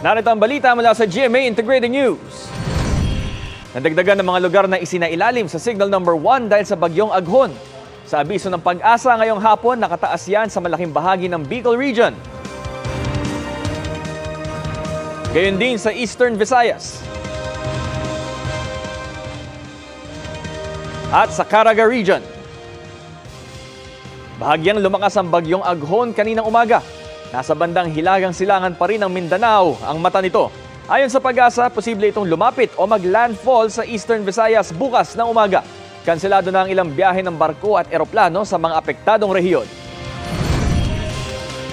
Narito ang balita mula sa GMA Integrated News. Nadagdagan ng mga lugar na isinailalim sa Signal Number 1 dahil sa bagyong Aghon. Sa abiso ng Pag-asa ngayong hapon, nakataas yan sa malaking bahagi ng Bicol Region. Gayon din sa Eastern Visayas. At sa Caraga Region. Bahagyang lumakas ang bagyong Aghon kaninang umaga. Nasa bandang hilagang silangan pa rin ng Mindanao ang mata nito. Ayon sa Pag-asa, posible itong lumapit o mag-landfall sa Eastern Visayas bukas ng umaga. Kanselado na ang ilang biyahe ng barko at eroplano sa mga apektadong rehiyon.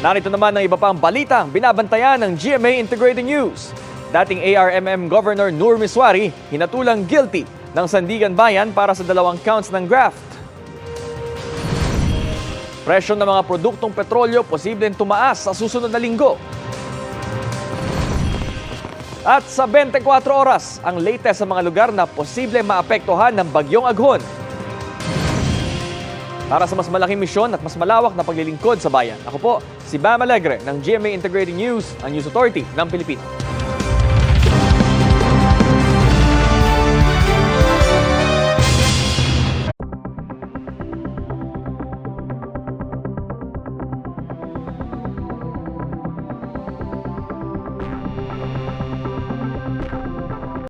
Narito naman ang iba pang balitang binabantayan ng GMA Integrated News. Dating ARMM Governor Nur Miswari hinatulang guilty ng Sandigan Bayan para sa 2 counts ng graft. Presyo ng mga produktong petrolyo posibleng tumaas sa susunod na linggo. At sa 24 oras, ang latest sa mga lugar na posible maapektuhan ng bagyong Aghon. Para sa mas malaking misyon at mas malawak na paglilingkod sa bayan, ako po si Bam Alegre ng GMA Integrated News, ang News Authority ng Pilipino.